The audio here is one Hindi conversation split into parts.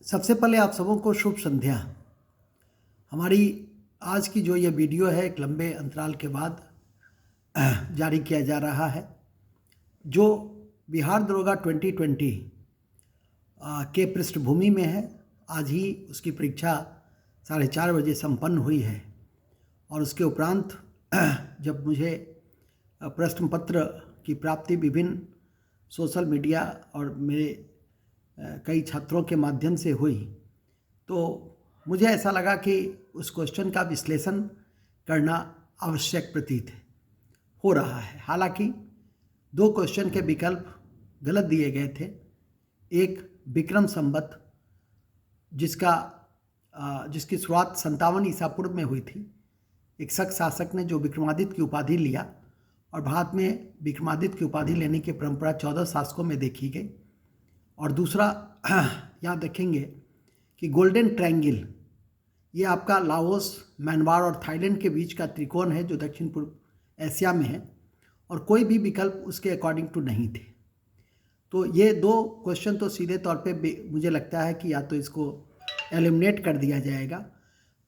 सबसे पहले आप सबों को शुभ संध्या। हमारी आज की जो ये वीडियो है एक लंबे अंतराल के बाद जारी किया जा रहा है, जो बिहार दरोगा 2020 के पृष्ठभूमि में है। आज ही उसकी परीक्षा 4:30 बजे संपन्न हुई है और उसके उपरांत जब मुझे प्रश्न पत्र की प्राप्ति विभिन्न सोशल मीडिया और मेरे कई छात्रों के माध्यम से हुई, तो मुझे ऐसा लगा कि उस क्वेश्चन का विश्लेषण करना आवश्यक प्रतीत हो रहा है। हालांकि 2 क्वेश्चन के विकल्प गलत दिए गए थे। एक विक्रम संवत जिसकी शुरुआत 57 ईसा पूर्व में हुई थी। एक शक शासक ने जो विक्रमादित्य की उपाधि लिया और भारत में विक्रमादित्य की उपाधि लेने की परंपरा 14 शासकों में देखी गई। और दूसरा यहाँ देखेंगे कि गोल्डन ट्रायंगल, ये आपका लाओस, म्यांमार और थाईलैंड के बीच का त्रिकोण है जो दक्षिण पूर्व एशिया में है, और कोई भी विकल्प उसके अकॉर्डिंग टू नहीं थे। तो ये 2 क्वेश्चन तो सीधे तौर पे मुझे लगता है कि या तो इसको एलिमिनेट कर दिया जाएगा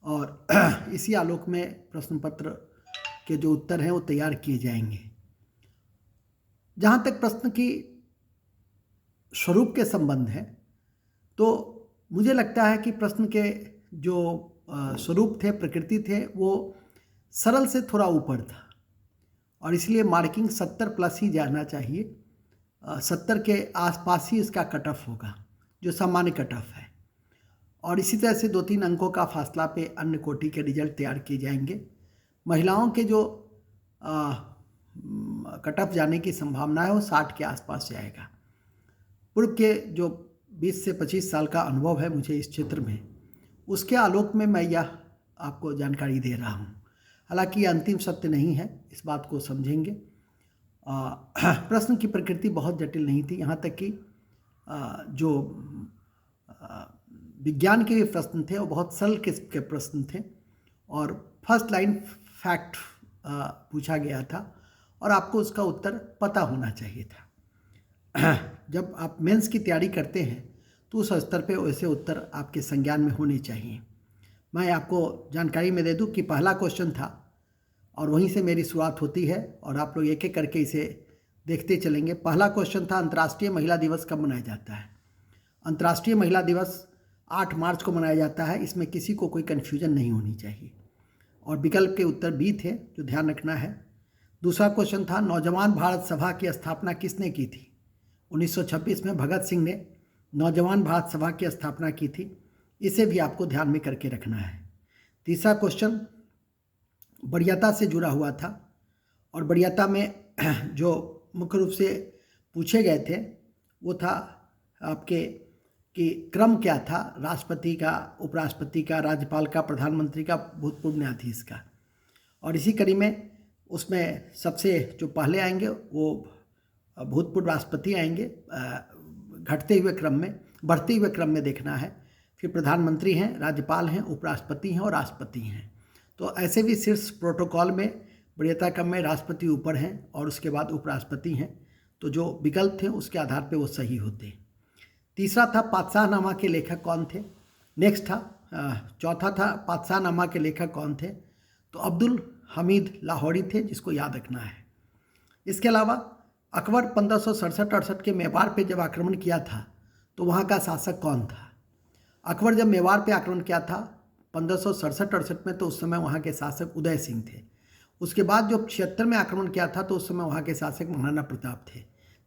और इसी आलोक में प्रश्न पत्र के जो उत्तर हैं वो तैयार किए जाएंगे। जहाँ तक प्रश्न की स्वरूप के संबंध है, तो मुझे लगता है कि प्रश्न के जो स्वरूप थे, प्रकृति थे, वो सरल से थोड़ा ऊपर था और इसलिए मार्किंग 70 प्लस ही जाना चाहिए। 70 के आसपास ही इसका कट ऑफ होगा, जो सामान्य कट ऑफ है। और इसी तरह से 2-3 अंकों का फासला पे अन्य कोटि के रिजल्ट तैयार किए जाएंगे। महिलाओं के जो कट ऑफ जाने की संभावना है वो 60 के आसपास जाएगा। पूर्व के जो 20 से 25 साल का अनुभव है मुझे इस क्षेत्र में, उसके आलोक में मैं यह आपको जानकारी दे रहा हूँ। हालांकि अंतिम सत्य नहीं है, इस बात को समझेंगे। प्रश्न की प्रकृति बहुत जटिल नहीं थी, यहाँ तक कि जो विज्ञान के भी प्रश्न थे वो बहुत सरल किस्म के प्रश्न थे और फर्स्ट लाइन फैक्ट पूछा गया था और आपको उसका उत्तर पता होना चाहिए था। जब आप मेंस की तैयारी करते हैं तो उस स्तर पे वैसे उत्तर आपके संज्ञान में होने चाहिए। मैं आपको जानकारी में दे दूं कि पहला क्वेश्चन था और वहीं से मेरी शुरुआत होती है और आप लोग एक एक करके इसे देखते चलेंगे। पहला क्वेश्चन था, अंतर्राष्ट्रीय महिला दिवस कब मनाया जाता है? अंतर्राष्ट्रीय महिला दिवस 8 मार्च को मनाया जाता है। इसमें किसी को कोई कन्फ्यूजन नहीं होनी चाहिए और विकल्प के उत्तर बी थे, जो ध्यान रखना है। दूसरा क्वेश्चन था, नौजवान भारत सभा की स्थापना किसने की थी? 1926 में भगत सिंह ने नौजवान भारत सभा की स्थापना की थी। इसे भी आपको ध्यान में करके रखना है। तीसरा क्वेश्चन वरीयता से जुड़ा हुआ था और वरीयता में जो मुख्य रूप से पूछे गए थे वो था आपके कि क्रम क्या था, राष्ट्रपति का, उपराष्ट्रपति का, राज्यपाल का, प्रधानमंत्री का, भूतपूर्व न्यायाधीश का। और इसी कड़ी में उसमें सबसे जो पहले आएंगे वो भूतपूर्व राष्ट्रपति आएंगे, घटते हुए क्रम में, बढ़ते हुए क्रम में देखना है। फिर प्रधानमंत्री हैं, राज्यपाल हैं, उपराष्ट्रपति हैं और राष्ट्रपति हैं। तो ऐसे भी शीर्ष प्रोटोकॉल में वरीयता क्रम में राष्ट्रपति ऊपर हैं और उसके बाद उपराष्ट्रपति हैं। तो जो विकल्प थे उसके आधार पर वो सही होते। तीसरा था, पातशाहनामा के लेखक कौन थे? नेक्स्ट था, चौथा था, पातशाहनामा के लेखक कौन थे? तो अब्दुल हमीद लाहौरी थे, जिसको याद रखना है। इसके अलावा अकबर 1567-68 के मेवाड़ पे जब आक्रमण किया था तो वहाँ का शासक कौन था? अकबर जब मेवाड़ पे आक्रमण किया था 1567-68 में, तो उस समय वहाँ के शासक उदय सिंह थे। उसके बाद जो 76 में आक्रमण किया था तो उस समय वहाँ के शासक महाराणा प्रताप थे,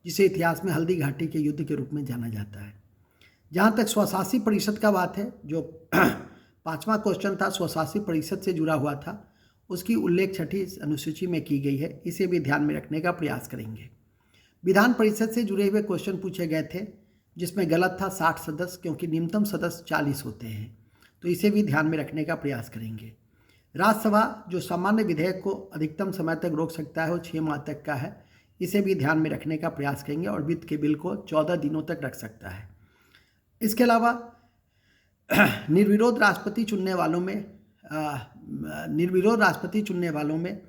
जिसे इतिहास में हल्दी घाटी के युद्ध के रूप में जाना जाता है। जहाँ तक स्वशासी परिषद का बात है, जो 5वां क्वेश्चन था स्वशासी परिषद से जुड़ा हुआ था, उसकी उल्लेख 6ठी अनुसूची में की गई है। इसे भी ध्यान में रखने का प्रयास करेंगे। विधान परिषद से जुड़े हुए क्वेश्चन पूछे गए थे, जिसमें गलत था 60 सदस्य, क्योंकि न्यूनतम सदस्य 40 होते हैं। तो इसे भी ध्यान में रखने का प्रयास करेंगे। राज्यसभा जो सामान्य विधेयक को अधिकतम समय तक रोक सकता है वो 6 माह तक का है। इसे भी ध्यान में रखने का प्रयास करेंगे और वित्त के बिल को 14 दिनों तक रख सकता है। इसके अलावा निर्विरोध राष्ट्रपति चुनने वालों में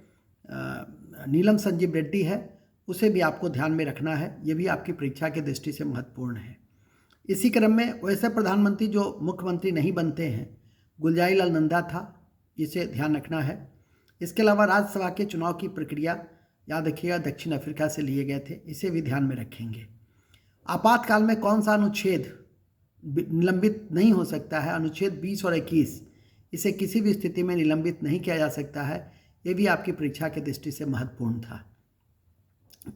नीलम संजीव रेड्डी है, उसे भी आपको ध्यान में रखना है। ये भी आपकी परीक्षा की दृष्टि से महत्वपूर्ण है। इसी क्रम में वैसे प्रधानमंत्री जो मुख्यमंत्री नहीं बनते हैं, गुलजारी लाल नंदा था, इसे ध्यान रखना है। इसके अलावा राज्यसभा के चुनाव की प्रक्रिया याद रखिएगा दक्षिण अफ्रीका से लिए गए थे, इसे भी ध्यान में रखेंगे। आपातकाल में कौन सा अनुच्छेद निलंबित नहीं हो सकता है? अनुच्छेद 20 और 21, इसे किसी भी स्थिति में निलंबित नहीं किया जा सकता है। ये भी आपकी परीक्षा की दृष्टि से महत्वपूर्ण था।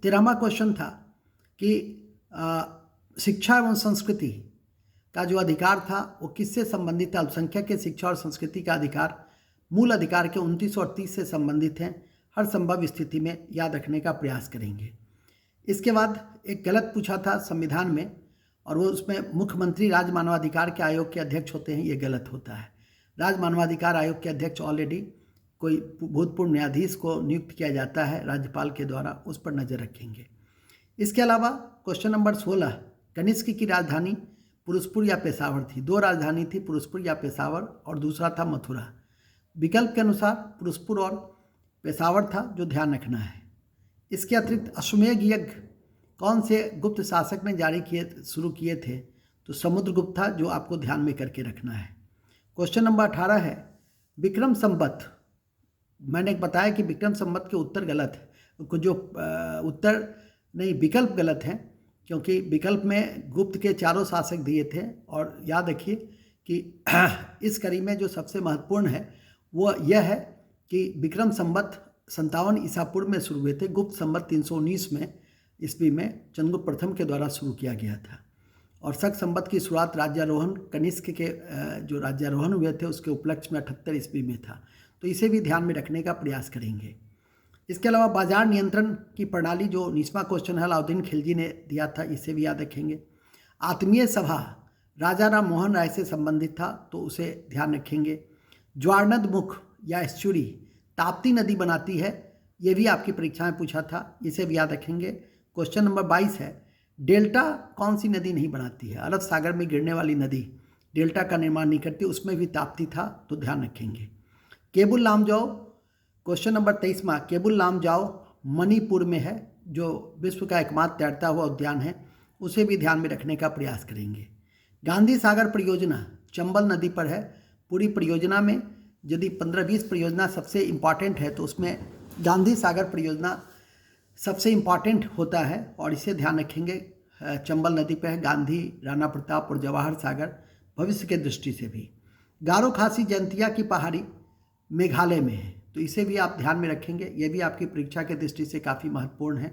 13वां क्वेश्चन था कि शिक्षा एवं संस्कृति का जो अधिकार था वो किससे संबंधित है? अल्पसंख्यक के शिक्षा और संस्कृति का अधिकार मूल अधिकार के 29 और 30 से संबंधित हैं। हर संभव स्थिति में याद रखने का प्रयास करेंगे। इसके बाद एक गलत पूछा था संविधान में, और वो उसमें मुख्यमंत्री राज्य मानवाधिकार के आयोग के अध्यक्ष होते हैं, ये गलत होता है। राज्य मानवाधिकार आयोग के अध्यक्ष ऑलरेडी कोई भूतपूर्व न्यायाधीश को नियुक्त किया जाता है राज्यपाल के द्वारा, उस पर नज़र रखेंगे। इसके अलावा क्वेश्चन नंबर 16, कनिष्क की राजधानी पुरुषपुर या पेशावर थी? 2 राजधानी थी, पुरुषपुर या पेशावर, और दूसरा था मथुरा। विकल्प के अनुसार पुरुषपुर और पेशावर था, जो ध्यान रखना है। इसके अतिरिक्त अश्वमेध यज्ञ कौन से गुप्त शासक ने शुरू किए थे? तो समुद्रगुप्त था, जो आपको ध्यान में करके रखना है। क्वेश्चन नंबर 18 है विक्रम संवत। मैंने बताया कि विक्रम संवत के उत्तर गलत है, जो उत्तर नहीं विकल्प गलत हैं, क्योंकि विकल्प में गुप्त के 4 शासक दिए थे। और याद रखिए कि इस कड़ी में जो सबसे महत्वपूर्ण है वो यह है कि विक्रम संवत 57 ईसा पूर्व में शुरू हुए थे। गुप्त संवत 319 में ईस्वी में चंद्रगुप्त प्रथम के द्वारा शुरू किया गया था। और शक संवत की शुरुआत राज्यारोहण कनिष्क के जो राज्यारोहण हुए थे उसके उपलक्ष्य में 78 ईस्वी में था। तो इसे भी ध्यान में रखने का प्रयास करेंगे। इसके अलावा बाजार नियंत्रण की प्रणाली, जो 19वां क्वेश्चन है, अलाउद्दीन खिलजी ने दिया था, इसे भी याद रखेंगे। आत्मीय सभा राजा राम मोहन राय से संबंधित था, तो उसे ध्यान रखेंगे। ज्वारनद मुख या एस्चुरी ताप्ती नदी बनाती है, ये भी आपकी परीक्षा में पूछा था, इसे भी याद रखेंगे। क्वेश्चन नंबर 22 है डेल्टा कौन सी नदी नहीं बनाती है? अरब सागर में गिरने वाली नदी डेल्टा का निर्माण नहीं करती, उसमें भी ताप्ती था, तो ध्यान रखेंगे। केबुल लामजाओ क्वेश्चन नंबर 23 केबुल लामजाओ मणिपुर में है, जो विश्व का एकमात्र तैरता हुआ उद्यान है, उसे भी ध्यान में रखने का प्रयास करेंगे। गांधी सागर परियोजना चंबल नदी पर है। पूरी परियोजना में यदि 15-20 परियोजना सबसे इम्पॉर्टेंट है तो उसमें गांधी सागर परियोजना सबसे इम्पॉर्टेंट होता है, और इसे ध्यान रखेंगे। चंबल नदी पर है। गांधी, राणा प्रताप और जवाहर सागर भविष्य के दृष्टि से भी। गारो खासी जयंतिया की पहाड़ी मेघालय में है, तो इसे भी आप ध्यान में रखेंगे, ये भी आपकी परीक्षा के दृष्टि से काफ़ी महत्वपूर्ण है।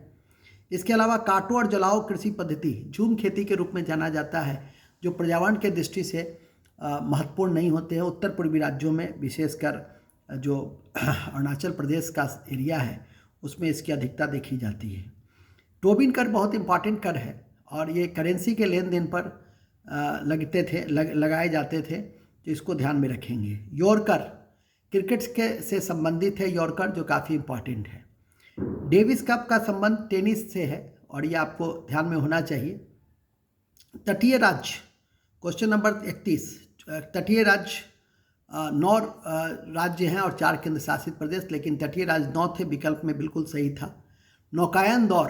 इसके अलावा काटो और जलाओ कृषि पद्धति झूम खेती के रूप में जाना जाता है, जो पर्यावरण के दृष्टि से महत्वपूर्ण नहीं होते हैं। उत्तर पूर्वी राज्यों में, विशेषकर जो अरुणाचल प्रदेश का एरिया है, उसमें इसकी अधिकता देखी जाती है। टोबिन कर बहुत इंपॉर्टेंट कर है, और ये करेंसी के लेन देन पर लगाए जाते थे, तो इसको ध्यान में रखेंगे। यॉर्कर क्रिकेट के से संबंधित है, यॉर्कर, जो काफ़ी इंपॉर्टेंट है। डेविस कप का संबंध टेनिस से है, और ये आपको ध्यान में होना चाहिए। तटीय राज्य क्वेश्चन नंबर 31, तटीय राज्य 9 राज्य हैं और 4 केंद्र शासित प्रदेश, लेकिन तटीय राज्य 9 थे, विकल्प में बिल्कुल सही था। नौकायन दौर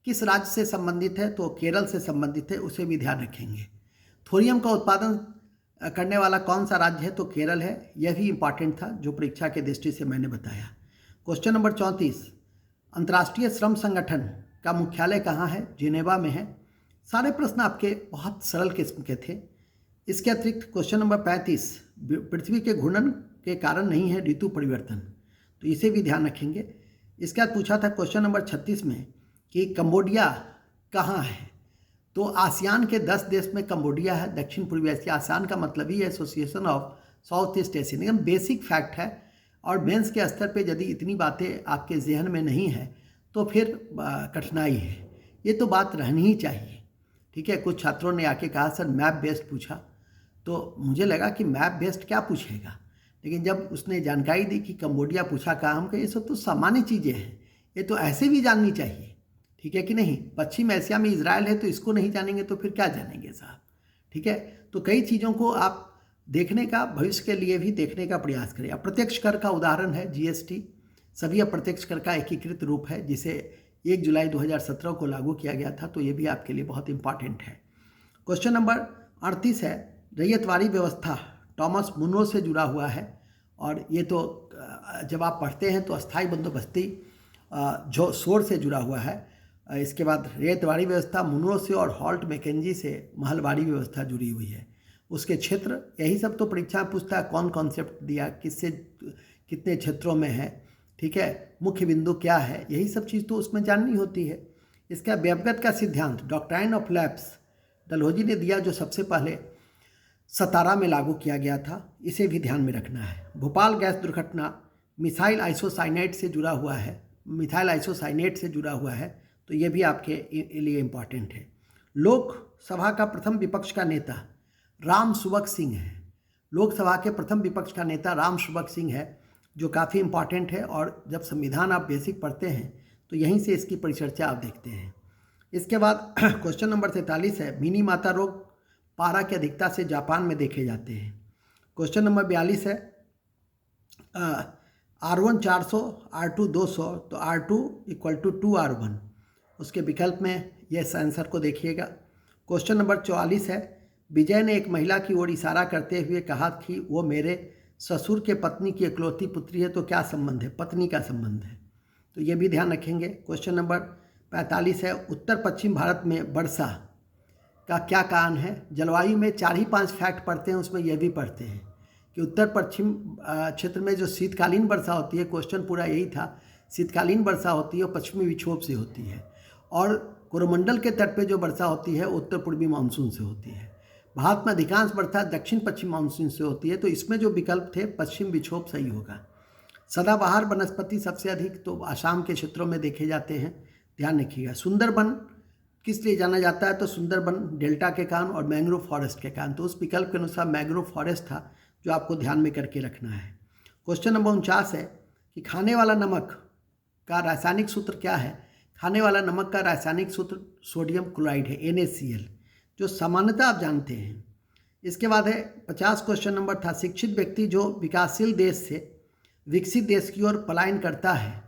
किस राज्य से संबंधित है? तो केरल से संबंधित है, उसे भी ध्यान रखेंगे। थोरियम का उत्पादन करने वाला कौन सा राज्य है? तो केरल है, यह भी इंपॉर्टेंट था, जो परीक्षा के दृष्टि से मैंने बताया। क्वेश्चन नंबर 34, अंतर्राष्ट्रीय श्रम संगठन का मुख्यालय कहाँ है? जिनेवा में है। सारे प्रश्न आपके बहुत सरल किस्म के थे। इसके अतिरिक्त क्वेश्चन नंबर 35, पृथ्वी के घूर्णन के कारण नहीं है ऋतु परिवर्तन, तो इसे भी ध्यान रखेंगे। इसके बाद पूछा था क्वेश्चन नंबर 36 में कि कंबोडिया कहाँ है? तो आसियान के 10 देश में कंबोडिया है, दक्षिण पूर्वी एशिया। आसियान का मतलब ही association of South East Asian, एकदम बेसिक फैक्ट है, और मेंस के स्तर पे यदि इतनी बातें आपके जहन में नहीं है तो फिर कठिनाई है, ये तो बात रहनी ही चाहिए। ठीक है, कुछ छात्रों ने आके कहा सर मैप बेस्ड पूछा, तो मुझे लगा कि मैप बेस्ड क्या पूछेगा, लेकिन जब उसने जानकारी दी कि कंबोडिया पूछा, कहा हम कहे ये सब तो सामान्य चीज़ें हैं, ये तो ऐसे भी जाननी चाहिए। ठीक है कि नहीं? पश्चिम एशिया में इजराइल है, तो इसको नहीं जानेंगे तो फिर क्या जानेंगे साहब। ठीक है, तो कई चीज़ों को आप देखने का, भविष्य के लिए भी देखने का प्रयास करें। अप्रत्यक्ष कर का उदाहरण है जीएसटी। सभी अप्रत्यक्ष कर का एकीकृत रूप है, जिसे 1 जुलाई 2017 को लागू किया गया था, तो ये भी आपके लिए बहुत इंपॉर्टेंट है। क्वेश्चन नंबर 38 है, रैयतवाड़ी व्यवस्था टॉमस मुनरो से जुड़ा हुआ है, और ये तो जब आप पढ़ते हैं तो अस्थाई बंदोबस्ती जो शोर से जुड़ा हुआ है। इसके बाद रैयतवाड़ी व्यवस्था मुनरो से और हॉल्ट मैकेंजी से महलवाड़ी व्यवस्था जुड़ी हुई है। उसके क्षेत्र, यही सब तो परीक्षा में पूछता है, कौन कॉन्सेप्ट दिया, किससे कितने क्षेत्रों में है, ठीक है, मुख्य बिंदु क्या है, यही सब चीज़ तो उसमें जाननी होती है। इसका व्यवगत का सिद्धांत डॉक्ट्राइन ऑफ लैप्स डलहौजी ने दिया, जो सबसे पहले 17 में लागू किया गया था, इसे भी ध्यान में रखना है। भोपाल गैस दुर्घटना मिथाइल आइसोसाइनेट से जुड़ा हुआ है, मिथाइल आइसोसाइनेट से जुड़ा हुआ है, तो ये भी आपके लिए इम्पॉर्टेंट है। लोकसभा का प्रथम विपक्ष का नेता राम सुबक सिंह है। लोकसभा के प्रथम विपक्ष का नेता राम सुबक सिंह है, जो काफ़ी इम्पॉर्टेंट है, और जब संविधान आप बेसिक पढ़ते हैं तो यहीं से इसकी परिचर्चा आप देखते हैं। इसके बाद क्वेश्चन नंबर 43 है, मिनी माता रोग पारा की अधिकता से जापान में देखे जाते हैं। क्वेश्चन नंबर 42 है, R1 400, R2 200, तो R2 = 2R1, उसके विकल्प में यस आंसर को देखिएगा। क्वेश्चन नंबर 44 है, विजय ने एक महिला की ओर इशारा करते हुए कहा कि वो मेरे ससुर के पत्नी की इकलौती पुत्री है, तो क्या संबंध है, पत्नी का संबंध है, तो ये भी ध्यान रखेंगे। क्वेश्चन नंबर 45 है, उत्तर पश्चिम भारत में वर्षा का क्या कारण है। जलवायु में 4 ही 5 फैक्ट पढ़ते हैं, उसमें यह भी पढ़ते हैं कि उत्तर पश्चिम क्षेत्र में जो शीतकालीन वर्षा होती है, क्वेश्चन पूरा यही था, शीतकालीन वर्षा होती है और पश्चिमी विक्षोभ से होती है, और कोरोमंडल के तट पे जो वर्षा होती है उत्तर पूर्वी मानसून से होती है। भारत में अधिकांश वर्षा दक्षिण पश्चिम मानसून से होती है, तो इसमें जो विकल्प थे पश्चिम विक्षोभ सही होगा। सदाबहार वनस्पति सबसे अधिक तो आसाम के क्षेत्रों में देखे जाते हैं, ध्यान रखिएगा। सुंदरबन किस लिए जाना जाता है, तो सुंदरबन डेल्टा के कारण और मैंग्रोव फॉरेस्ट के कारण, तो उस विकल्प के अनुसार मैंग्रोव फॉरेस्ट था, जो आपको ध्यान में करके रखना है। क्वेश्चन नंबर 49 है कि खाने वाला नमक का रासायनिक सूत्र क्या है। खाने वाला नमक का रासायनिक सूत्र सोडियम क्लोराइड है, NaCl, जो सामान्यतः आप जानते हैं। इसके बाद है 50 क्वेश्चन नंबर था, शिक्षित व्यक्ति जो विकासशील देश से विकसित देश की ओर पलायन करता है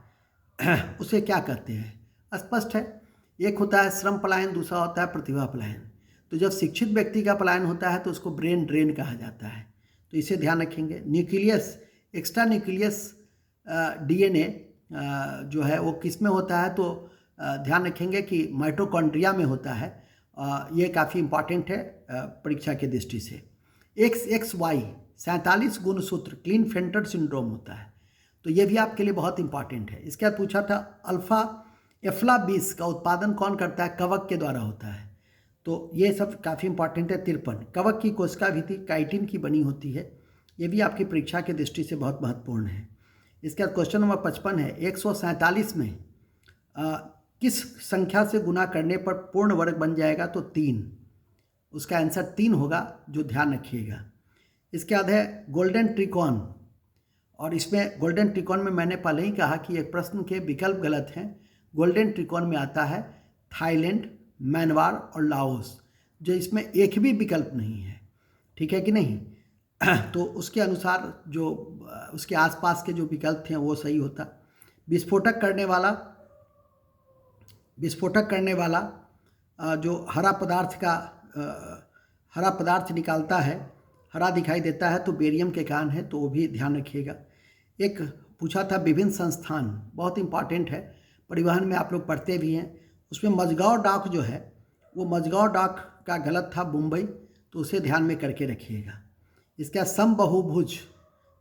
उसे क्या कहते हैं। स्पष्ट है, एक होता है श्रम पलायन, दूसरा होता है प्रतिभा पलायन। तो जब शिक्षित व्यक्ति का पलायन होता है तो उसको ब्रेन ड्रेन कहा जाता है, तो इसे ध्यान रखेंगे। न्यूक्लियस, एक्स्ट्रा न्यूक्लियस DNA जो है वो किस में होता है, तो ध्यान रखेंगे कि माइटोकॉन्ड्रिया में होता है। ये काफ़ी इम्पॉर्टेंट है परीक्षा की दृष्टि से। XXY 47 गुणसूत्र क्लीनफेल्टर सिंड्रोम होता है, तो ये भी आपके लिए बहुत इंपॉर्टेंट है। इसके बाद पूछा था अल्फा एफ्लाबीस का उत्पादन कौन करता है, कवक के द्वारा होता है, तो ये सब काफ़ी इंपॉर्टेंट है। 53 कवक की कोशिका भित्ति काइटिन की बनी होती है, ये भी आपकी परीक्षा की दृष्टि से बहुत महत्वपूर्ण है। इसके बाद क्वेश्चन नंबर 55 है, 147 में किस संख्या से गुना करने पर पूर्ण वर्ग बन जाएगा, तो 3, उसका आंसर 3 होगा, जो ध्यान रखिएगा। इसके बाद है गोल्डन त्रिकोण, और इसमें गोल्डन त्रिकोण में मैंने पहले ही कहा कि एक प्रश्न के विकल्प गलत हैं। गोल्डन त्रिकोण में आता है थाईलैंड, म्यांमार और लाओस, जो इसमें एक भी विकल्प नहीं है, ठीक है कि नहीं तो उसके अनुसार जो उसके आसपास के जो विकल्प थे वो सही होता। विस्फोटक करने वाला जो हरा पदार्थ निकालता है, हरा दिखाई देता है, तो बेरियम के कारण है, तो वो भी ध्यान रखिएगा। एक पूछा था विभिन्न संस्थान, बहुत इंपॉर्टेंट है, परिवहन में आप लोग पढ़ते भी हैं। उसमें मझगांव डॉक जो है वो मझगांव डॉक का गलत था, मुंबई, तो उसे ध्यान में करके रखिएगा। इसका समबहुभुज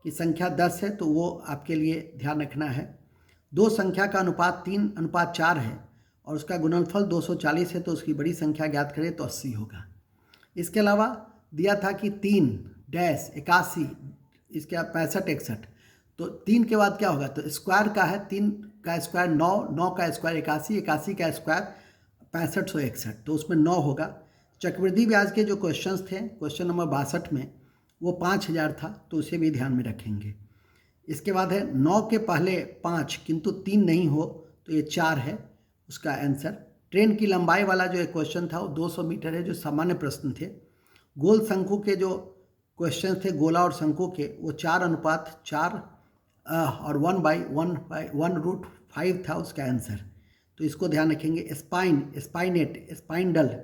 की संख्या 10 है, तो वो आपके लिए ध्यान रखना है। 2 संख्या का अनुपात 3:4 है और उसका गुणनफल 240 है, तो उसकी बड़ी संख्या ज्ञात करें तो 80 होगा। इसके अलावा दिया था कि 3-81, इसका 65-61, तो 3 के बाद क्या होगा, तो स्क्वायर का है, 3 का स्क्वायर 9, 9 का स्क्वायर 81, 81 का स्क्वायर 6561, तो उसमें 9 होगा। चक्रवृद्धि ब्याज के जो क्वेश्चंस थे क्वेश्चन नंबर 62 में, वो 5000 था, तो उसे भी ध्यान में रखेंगे। इसके बाद है 9 के पहले 5 किंतु 3 नहीं हो, तो ये 4 है उसका आंसर। ट्रेन की लंबाई वाला जो एक क्वेश्चन था वो 200 मीटर है, जो सामान्य प्रश्न थे। गोल शंकु के जो क्वेश्चन थे, गोला और शंकु के, वो 4:4 और 1/1/1√5 था उसका आंसर, तो इसको ध्यान रखेंगे। स्पाइन, स्पाइनेट, स्पाइंडल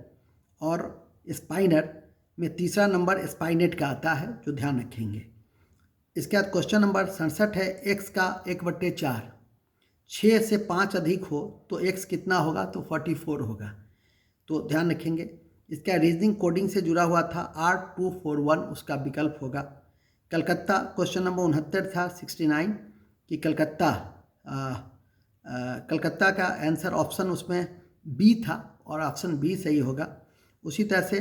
और स्पाइनर में तीसरा नंबर स्पाइनेट का आता है, जो ध्यान रखेंगे। इसके बाद क्वेश्चन नंबर 67 है, x का 1/4, 6 से 5 अधिक हो तो x कितना होगा, तो 44 होगा, तो ध्यान रखेंगे। इसका रीजनिंग कोडिंग से जुड़ा हुआ था, R241 उसका विकल्प होगा। कलकत्ता क्वेश्चन नंबर 69 था, 69 कि कलकत्ता का आंसर ऑप्शन उसमें बी था और ऑप्शन बी सही होगा। उसी तरह से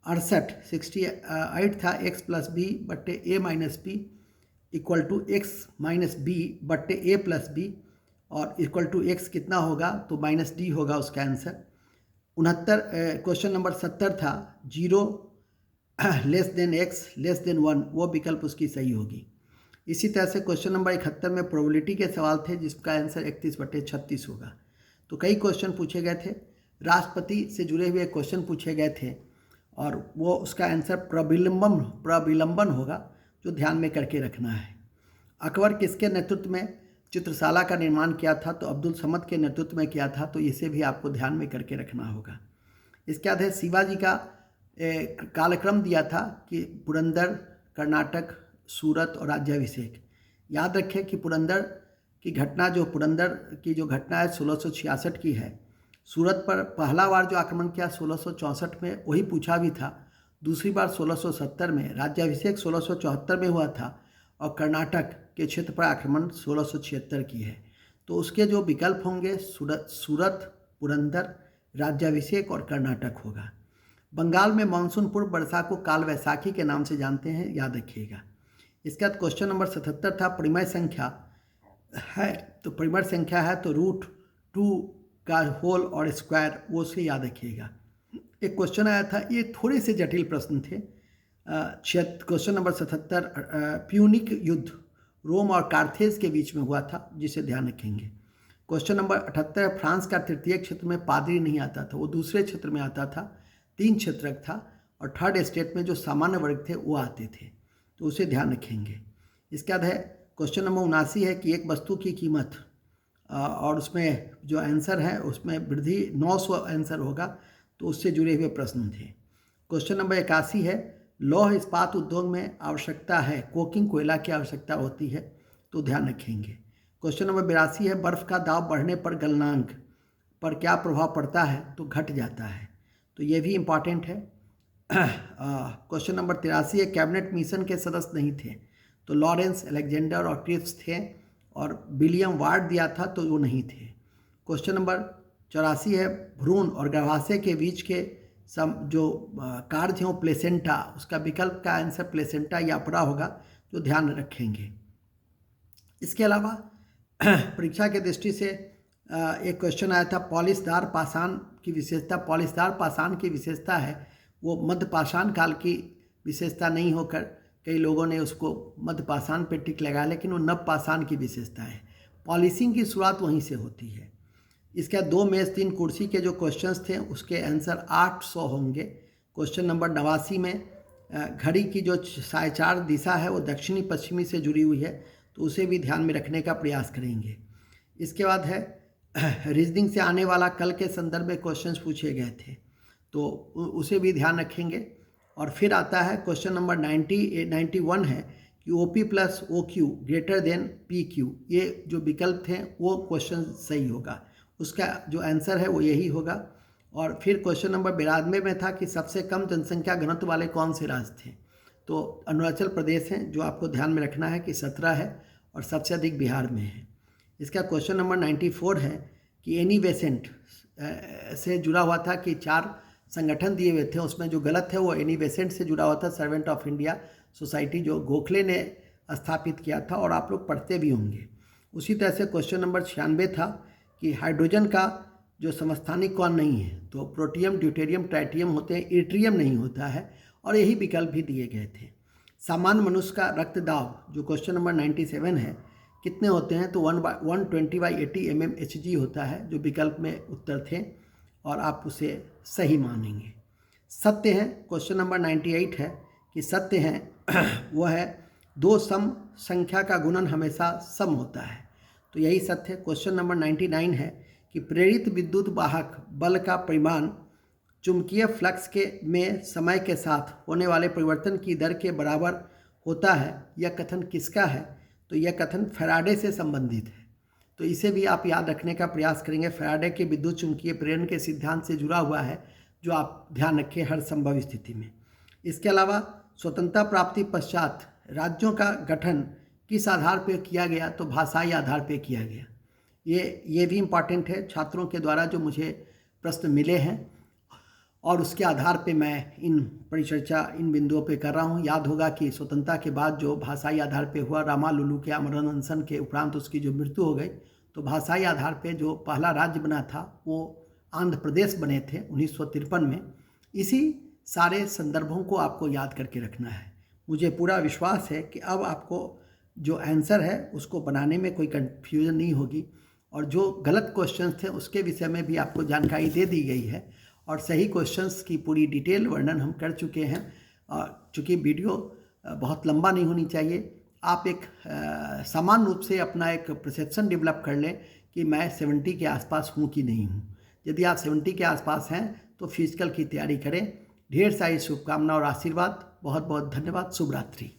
68 था, x + b / a - b = x - b / a + b और = x कितना होगा, तो -d होगा उसका आंसर। 69 क्वेश्चन नंबर 70 था, 0 x <1 वो विकल्प उसकी सही होगी। इसी तरह से क्वेश्चन नंबर 71 में प्रोबेबिलिटी के सवाल थे, जिसका आंसर 31/36 होगा। तो कई क्वेश्चन पूछे गए थे, राष्ट्रपति से जुड़े हुए क्वेश्चन पूछे गए थे और वो उसका आंसर प्रविलंबन होगा, जो ध्यान में करके रखना है। अकबर किसके नेतृत्व में चित्रशाला का निर्माण किया था, तो अब्दुल समद के नेतृत्व में किया था, तो इसे भी आपको ध्यान में करके रखना होगा। इसके बाद है शिवाजी का कालक्रम दिया था कि पुरंदर, कर्नाटक, सूरत और राज्याभिषेक। याद रखें कि पुरंदर की घटना जो घटना है 1666 की है। सूरत पर पहला बार जो आक्रमण किया 1664 में, वही पूछा भी था। दूसरी बार 1670 में, राज्याभिषेक 1674 में हुआ था और कर्नाटक के क्षेत्र पर आक्रमण 1676 की है। तो उसके जो विकल्प होंगे सूरत, पुरंदर, राज्याभिषेक और कर्नाटक होगा। बंगाल में मानसून पूर्व वर्षा को काल वैसाखी के नाम से जानते हैं, याद रखिएगा। इसके बाद क्वेश्चन नंबर 77 था, परिमेय संख्या है, तो परिमेय संख्या है तो √2 का होल और स्क्वायर, वो से याद रखिएगा। एक क्वेश्चन आया था, ये थोड़े से जटिल प्रश्न थे। क्वेश्चन नंबर 77, प्यूनिक युद्ध रोम और कार्थेज के बीच में हुआ था, जिसे ध्यान रखेंगे। क्वेश्चन नंबर 78, फ्रांस का तृतीय क्षेत्र में पादरी नहीं आता था, वो दूसरे क्षेत्र में आता था, 3 क्षेत्रक था और थर्ड स्टेट में जो सामान्य वर्ग थे वो आते थे, तो उसे ध्यान रखेंगे। इसके बाद है क्वेश्चन नंबर 79 है कि एक वस्तु की कीमत और उसमें जो आंसर है उसमें वृद्धि 900 आंसर होगा, तो उससे जुड़े हुए प्रश्न थे। क्वेश्चन नंबर 81 है, लौह इस्पात उद्योग में आवश्यकता है, कोकिंग कोयला की आवश्यकता होती है, तो ध्यान रखेंगे। क्वेश्चन नंबर 82 है, बर्फ़ का दाब बढ़ने पर गलनांक पर क्या प्रभाव पड़ता है, तो घट जाता है, तो ये भी इम्पॉर्टेंट है। क्वेश्चन नंबर 83 है, कैबिनेट मिशन के सदस्य नहीं थे, तो लॉरेंस, अलेक्जेंडर और क्रिप्स थे और विलियम वार्ड दिया था, तो वो नहीं थे। क्वेश्चन नंबर 84 है, भ्रूण और गर्भाशय के बीच के जो कार्य थे वो प्लेसेंटा, उसका विकल्प का आंसर प्लेसेंटा या अपरा होगा, जो ध्यान रखेंगे। इसके अलावा परीक्षा के दृष्टि से एक क्वेश्चन आया था, पॉलिशदार पाषाण की विशेषता। पॉलिशदार पाषाण की विशेषता है वो मध्य पाषाण काल की विशेषता नहीं होकर कई लोगों ने उसको मध्य पाषाण पे टिक लगाया, लेकिन वो नव पाषाण की विशेषता है। पॉलिशिंग की शुरुआत वहीं से होती है। इसके 2 मेज़ 3 कुर्सी के जो क्वेश्चंस थे उसके आंसर 800 होंगे। क्वेश्चन नंबर 89 में घड़ी की जो 4.5 दिशा है वो दक्षिणी पश्चिमी से जुड़ी हुई है, तो उसे भी ध्यान में रखने का प्रयास करेंगे। इसके बाद है रीजनिंग से आने वाला कल के संदर्भ में क्वेश्चंस पूछे गए थे, तो उसे भी ध्यान रखेंगे। और फिर आता है क्वेश्चन नंबर 91 है कि OP + OQ > PQ, ये जो विकल्प थे वो क्वेश्चन सही होगा, उसका जो आंसर है वो यही होगा। और फिर क्वेश्चन नंबर 92 में था कि सबसे कम जनसंख्या घनत्व वाले कौन से राज्य थे, तो अरुणाचल प्रदेश है, जो आपको ध्यान में रखना है कि 17 है और सबसे अधिक बिहार में है। इसका क्वेश्चन नंबर 94 है कि एनी बेसेंट से जुड़ा हुआ था कि 4 संगठन दिए हुए थे, उसमें जो गलत है वो एनी बेसेंट से जुड़ा हुआ था, सर्वेंट ऑफ इंडिया सोसाइटी, जो गोखले ने स्थापित किया था और आप लोग पढ़ते भी होंगे। उसी तरह से क्वेश्चन नंबर 96 था कि हाइड्रोजन का जो समस्थानिक कौन नहीं है, तो प्रोटियम, ड्यूटेरियम, ट्राइटियम होते हैं, इट्रियम नहीं होता है, और यही विकल्प भी दिए गए थे। सामान्य मनुष्य का रक्तदाब जो क्वेश्चन नंबर 97 है कितने होते हैं, तो 120/80 mmHg होता है, जो विकल्प में उत्तर थे और आप उसे सही मानेंगे। सत्य है क्वेश्चन नंबर 98 है कि सत्य है वो है 2 सम संख्या का गुणन हमेशा सम होता है, तो यही सत्य है। क्वेश्चन नंबर 99 है कि प्रेरित विद्युत वाहक बल का परिमाण चुंबकीय फ्लक्स के में समय के साथ होने वाले परिवर्तन की दर के बराबर होता है, यह कथन किसका है? तो यह कथन फैराडे से संबंधित है। तो इसे भी आप याद रखने का प्रयास करेंगे। फैराडे के विद्युत चुंबकीय प्रेरण के सिद्धांत से जुड़ा हुआ है, जो आप ध्यान रखें हर संभव स्थिति में। इसके अलावा स्वतंत्रता प्राप्ति पश्चात राज्यों का गठन किस आधार पर किया गया? तो भाषाई आधार पर किया गया। ये भी इम्पॉर्टेंट है छात्रों के द्वारा जो मुझे प्रश्न मिले हैं, और उसके आधार पे मैं इन परिचर्चा इन बिंदुओं पे कर रहा हूँ। याद होगा कि स्वतंत्रता के बाद जो भाषाई आधार पे हुआ, रामालुलू के आमरण अनशन के उपरांत उसकी जो मृत्यु हो गई, तो भाषाई आधार पे जो पहला राज्य बना था वो आंध्र प्रदेश बने थे 1953 में। इसी सारे संदर्भों को आपको याद करके रखना है। मुझे पूरा विश्वास है कि अब आपको जो आंसर है उसको बनाने में कोई कन्फ्यूजन नहीं होगी, और जो गलत क्वेश्चन थे उसके विषय में भी आपको जानकारी दे दी गई है, और सही क्वेश्चंस की पूरी डिटेल वर्णन हम कर चुके हैं। चूँकि वीडियो बहुत लंबा नहीं होनी चाहिए, आप एक समान रूप से अपना एक परसेप्शन डेवलप कर लें कि मैं 70 के आसपास हूँ कि नहीं हूँ। यदि आप 70 के आसपास हैं तो फिजिकल की तैयारी करें। ढेर सारी शुभकामना और आशीर्वाद। बहुत बहुत धन्यवाद। शुभ रात्रि।